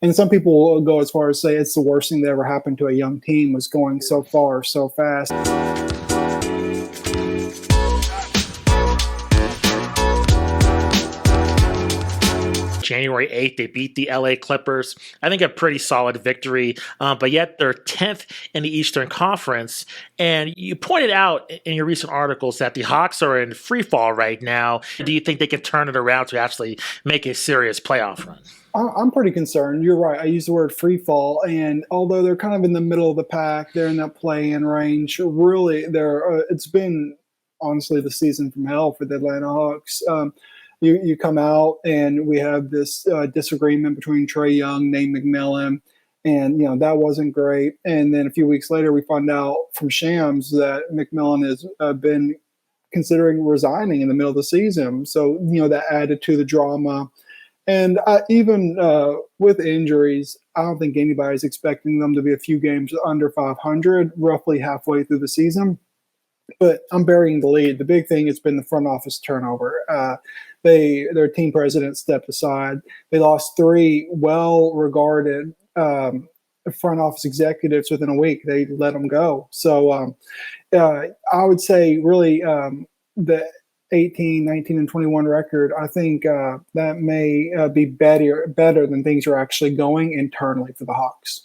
And some people will go as far as say it's the worst thing that ever happened to a young team was going so far so fast. January 8th, they beat the LA Clippers. I think a pretty solid victory, but yet they're 10th in the Eastern Conference. And you pointed out in your recent articles that the Hawks are in freefall right now. Do you think they can turn it around to actually make a serious playoff run? I'm pretty concerned. You're right. I use the word free fall, and although they're kind of in the middle of the pack, they're in that play-in range. Really, they're. It's been honestly the season from hell for the Atlanta Hawks. You come out, and we have this disagreement between Trae Young, Nate McMillan, and that wasn't great. And then a few weeks later, we find out from Shams that McMillan has been considering resigning in the middle of the season. So that added to the drama. And even with injuries, I don't think anybody's expecting them to be a few games under 500, roughly halfway through the season. But I'm burying the lead. The big thing has been the front office turnover. Their team president stepped aside. They lost three well-regarded front office executives within a week. They let them go. So I would say really the 18, 19, and 21 record, I think that may be better than things are actually going internally for the Hawks.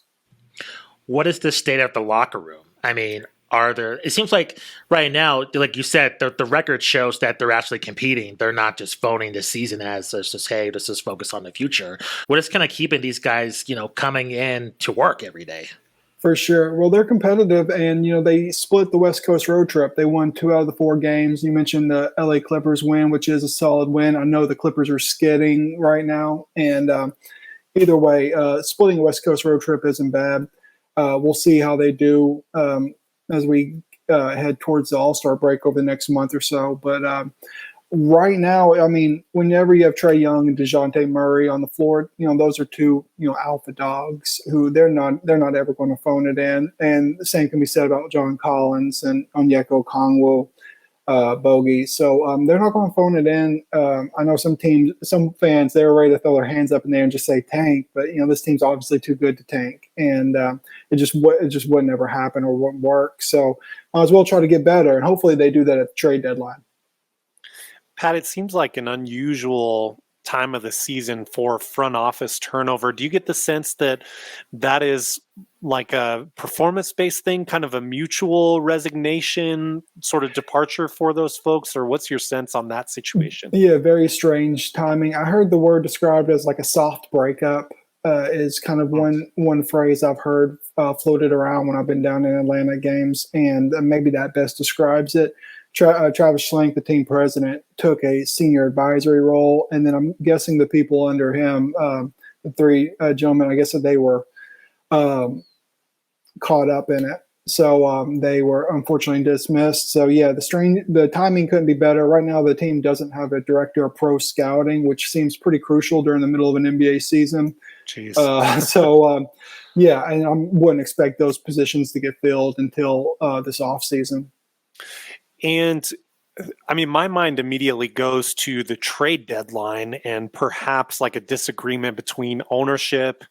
What is the state of the locker room? I mean, it seems like right now, like you said, the record shows that they're actually competing. They're not just phoning the season as just, hey, let's just focus on the future. What is kind of keeping these guys, coming in to work every day? For sure. Well, they're competitive, and they split the West Coast road trip. They won 2 out of the 4 games. You mentioned the LA Clippers win, which is a solid win. I know the Clippers are skidding right now, and either way, splitting the West Coast road trip isn't bad. We'll see how they do as we head towards the All-Star break over the next month or so. But right now, I mean, whenever you have Trae Young and DeJounte Murray on the floor, those are two, alpha dogs who they're not ever going to phone it in. And the same can be said about John Collins and Onyeka Okongwu, Bogey. So they're not going to phone it in. I know some fans, they're ready to throw their hands up in there and just say tank, but this team's obviously too good to tank, and it just wouldn't ever happen or wouldn't work. So might as well try to get better, and hopefully they do that at the trade deadline. Pat, it seems like an unusual time of the season for front office turnover. Do you get the sense that is like a performance-based thing, kind of a mutual resignation sort of departure for those folks, or what's your sense on that situation? Yeah, very strange timing. I heard the word described as like a soft breakup is kind of one phrase I've heard floated around when I've been down in Atlanta games, and maybe that best describes it. Travis Schlenk, the team president, took a senior advisory role, and then I'm guessing the people under him, the 3 gentlemen, I guess that they were caught up in it. So they were unfortunately dismissed. So yeah, the timing couldn't be better. Right now, the team doesn't have a director of pro scouting, which seems pretty crucial during the middle of an NBA season. Jeez. Yeah, and I wouldn't expect those positions to get filled until this offseason. And I mean, my mind immediately goes to the trade deadline and perhaps like a disagreement between ownership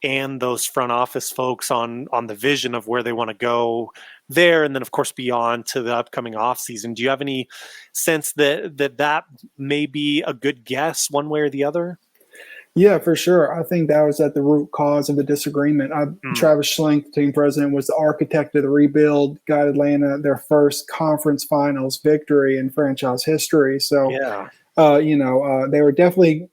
and those front office folks on the vision of where they want to go there. And then, of course, beyond to the upcoming offseason. Do you have any sense that may be a good guess one way or the other? Yeah, for sure. I think that was at the root cause of the disagreement. Travis Schlenk, the team president, was the architect of the rebuild, got Atlanta their first conference finals victory in franchise history. So, they were definitely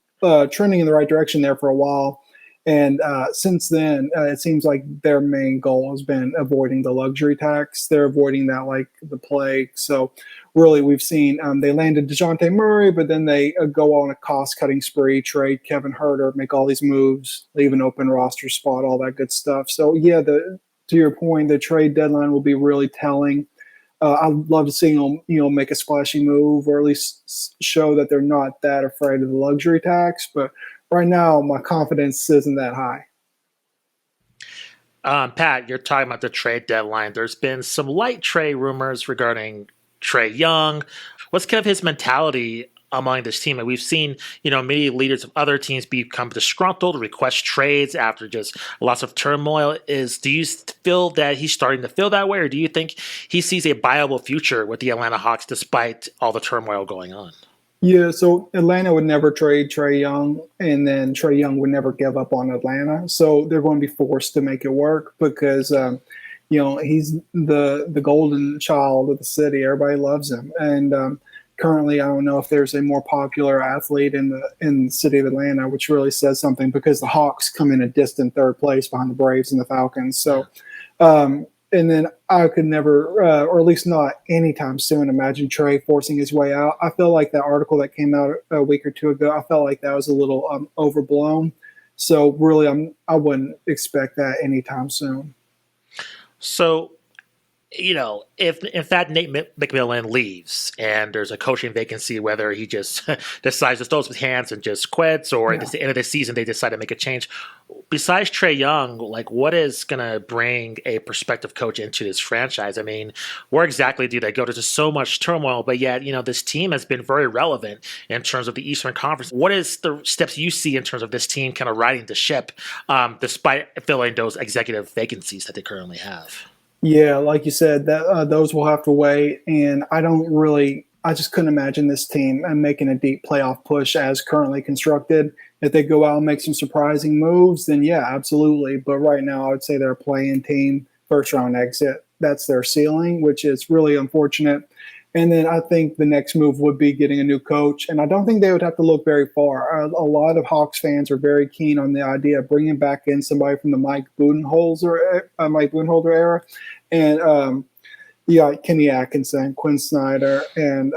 trending in the right direction there for a while. And since then, it seems like their main goal has been avoiding the luxury tax. They're avoiding that like the plague. So really, we've seen they landed DeJounte Murray, but then they go on a cost-cutting spree, trade Kevin Huerter, make all these moves, leave an open roster spot, all that good stuff. So yeah, to your point, the trade deadline will be really telling. I'd love to see them, make a splashy move or at least show that they're not that afraid of the luxury tax. But right now, my confidence isn't that high. Pat, you're talking about the trade deadline. There's been some light trade rumors regarding Trae Young. What's kind of his mentality among this team. And we've seen, many leaders of other teams become disgruntled, request trades after just lots of turmoil. Do you feel that he's starting to feel that way, or do you think he sees a viable future with the Atlanta Hawks despite all the turmoil going on? Yeah, so Atlanta would never trade Trae Young, and then Trae Young would never give up on Atlanta. So they're going to be forced to make it work because, he's the golden child of the city. Everybody loves him, and currently, I don't know if there's a more popular athlete in the city of Atlanta, which really says something because the Hawks come in a distant third place behind the Braves and the Falcons. So. And then I could never, or at least not anytime soon, imagine Trae forcing his way out. I feel like that article that came out a week or two ago, I felt like that was a little overblown. So really, I wouldn't expect that anytime soon. So, if in fact Nate McMillan leaves and there's a coaching vacancy, whether he just decides to throw his hands and just quits, or at the end of the season they decide to make a change, besides Trae Young, like what is going to bring a prospective coach into this franchise? I mean, where exactly do they go? There's just so much turmoil, but yet, this team has been very relevant in terms of the Eastern Conference. What is the steps you see in terms of this team kind of riding the ship, despite filling those executive vacancies that they currently have? Yeah, like you said, that those will have to wait, and I just couldn't imagine this team making a deep playoff push as currently constructed. If they go out and make some surprising moves, then yeah, absolutely. But right now, I would say they're a play-in team, first round exit. That's their ceiling, which is really unfortunate. And then I think the next move would be getting a new coach. And I don't think they would have to look very far. A lot of Hawks fans are very keen on the idea of bringing back in somebody from the Mike Budenholzer era. And, Kenny Atkinson, Quinn Snyder. And,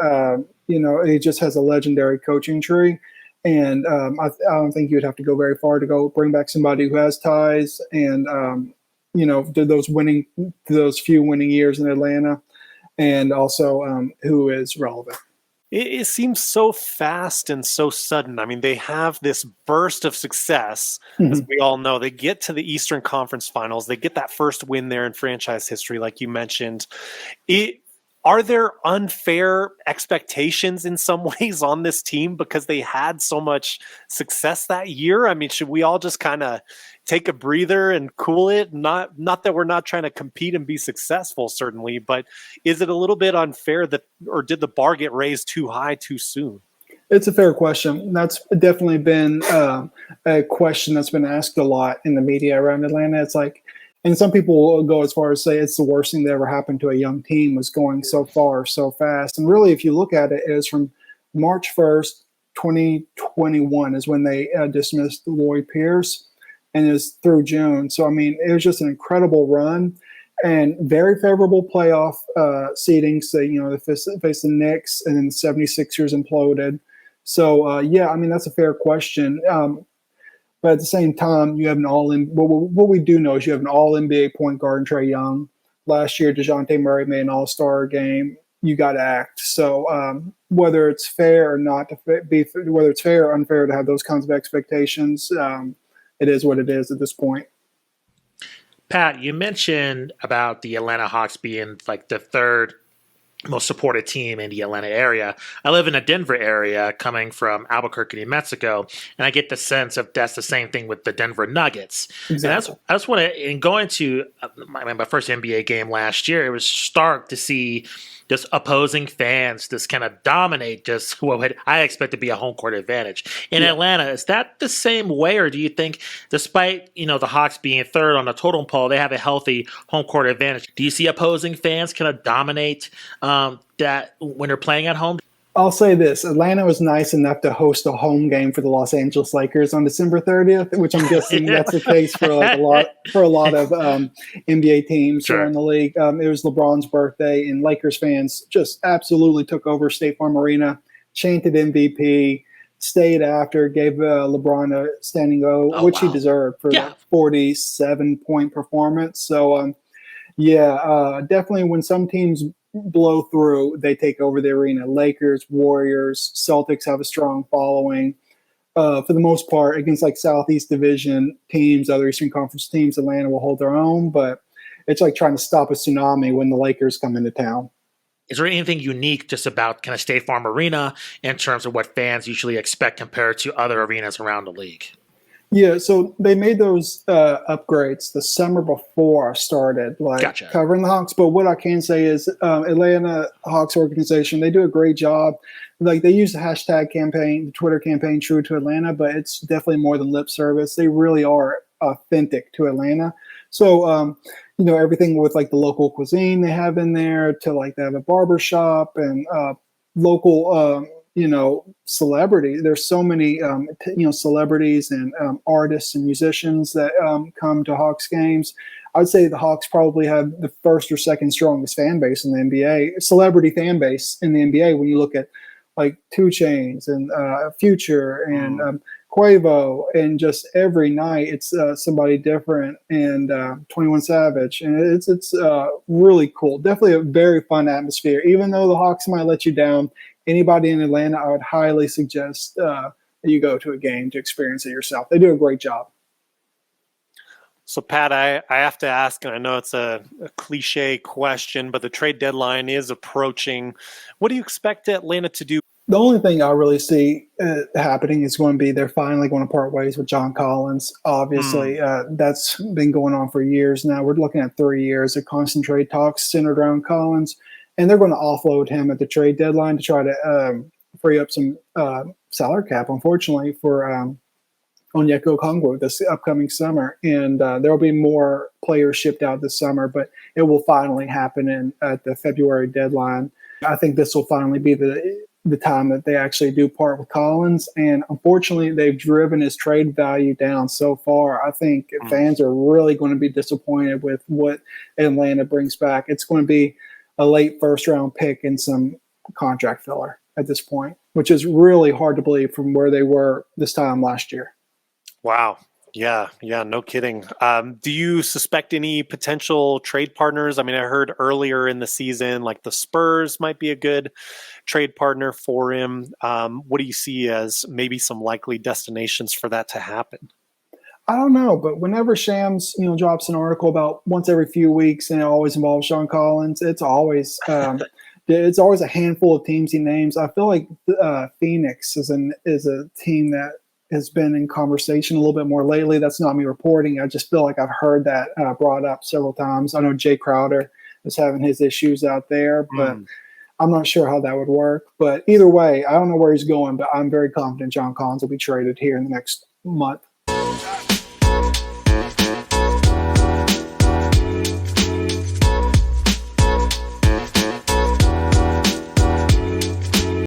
he just has a legendary coaching tree. And I don't think you would have to go very far to go bring back somebody who has ties and, those few winning years in Atlanta. And also who is relevant. It seems so fast and so sudden. I mean, they have this burst of success, as we all know. They get to the Eastern Conference Finals. They get that first win there in franchise history, like you mentioned. Are there unfair expectations in some ways on this team because they had so much success that year? I mean, should we all just kind of take a breather and cool it? Not that we're not trying to compete and be successful, certainly, but is it a little bit unfair or did the bar get raised too high too soon? It's a fair question. That's definitely been a question that's been asked a lot in the media around Atlanta. It's like, and some people will go as far as say it's the worst thing that ever happened to a young team was going so far, so fast. And really, if you look at it, it is from March 1st, 2021 is when they dismissed Lloyd Pierce, and is through June. So, I mean, it was just an incredible run and very favorable playoff seeding. So, they faced the Knicks, and then the 76ers imploded. So, I mean, that's a fair question. But at the same time, you have an what we do know is you have an all-NBA point guard in Trae Young. Last year, DeJounte Murray made an all-star game. You got to act. So whether it's fair or not whether it's fair or unfair to have those kinds of expectations, it is what it is at this point. Pat, you mentioned about the Atlanta Hawks being like the third most supported team in the Atlanta area. I live in the Denver area, coming from Albuquerque, New Mexico, and I get the sense of that's the same thing with the Denver Nuggets. Exactly. And I just want to, in going to my first NBA game last year, it was stark to see just opposing fans just kind of dominate just what I expect to be a home court advantage. In Atlanta, is that the same way, or do you think despite, the Hawks being third on the totem pole, they have a healthy home court advantage? Do you see opposing fans kind of dominate that when they're playing at home? I'll say this: Atlanta was nice enough to host a home game for the Los Angeles Lakers on December 30th, which I'm guessing that's the case for a lot of NBA teams around the league. It was LeBron's birthday, and Lakers fans just absolutely took over State Farm Arena, chanted MVP, stayed after, gave LeBron a standing O, which he deserved for that 47-point performance. So, definitely when some teams blow through, they take over the arena. Lakers, Warriors, Celtics have a strong following. For the most part, against like Southeast Division teams, other Eastern Conference teams, Atlanta will hold their own, but it's like trying to stop a tsunami when the Lakers come into town. Is there anything unique just about kind of State Farm Arena in terms of what fans usually expect compared to other arenas around the league? Yeah, so they made those upgrades the summer before I started, like Gotcha. covering the Hawks. But what I can say is, Atlanta Hawks organization, they do a great job. Like they use the hashtag campaign, the Twitter campaign, True to Atlanta, but it's definitely more than lip service. They really are authentic to Atlanta. So, everything with like the local cuisine they have in there to like they have a barber shop and local. Celebrity. There's so many, celebrities and artists and musicians that come to Hawks games. I'd say the Hawks probably have the first or second strongest fan base in the NBA, celebrity fan base in the NBA. When you look at like 2 Chainz and Future and Quavo, and just every night it's somebody different, and 21 Savage, and it's really cool. Definitely a very fun atmosphere. Even though the Hawks might let you down, anybody in Atlanta, I would highly suggest that you go to a game to experience it yourself. They do a great job. So, Pat, I have to ask, and I know it's a cliche question, but the trade deadline is approaching. What do you expect Atlanta to do? The only thing I really see happening is going to be they're finally going to part ways with John Collins. Obviously, that's been going on for years now. We're looking at 3 years of constant trade talks centered around Collins. And they're going to offload him at the trade deadline to try to free up some salary cap, unfortunately, for Onyeka Okongwu this upcoming summer. And there will be more players shipped out this summer, but it will finally happen at the February deadline. I think this will finally be the time that they actually do part with Collins. And unfortunately, they've driven his trade value down so far. I think fans are really going to be disappointed with what Atlanta brings back. It's going to be a late first-round pick and some contract filler at this point, which is really hard to believe from where they were this time last year. Wow. Yeah, no kidding. Do you suspect any potential trade partners? I mean, I heard earlier in the season, like the Spurs might be a good trade partner for him. What do you see as maybe some likely destinations for that to happen? I don't know, but whenever Shams, drops an article about once every few weeks and it always involves John Collins, it's always a handful of teams he names. I feel like Phoenix is a team that has been in conversation a little bit more lately. That's not me reporting. I just feel like I've heard that brought up several times. I know Jay Crowder is having his issues out there, but I'm not sure how that would work. But either way, I don't know where he's going, but I'm very confident John Collins will be traded here in the next month.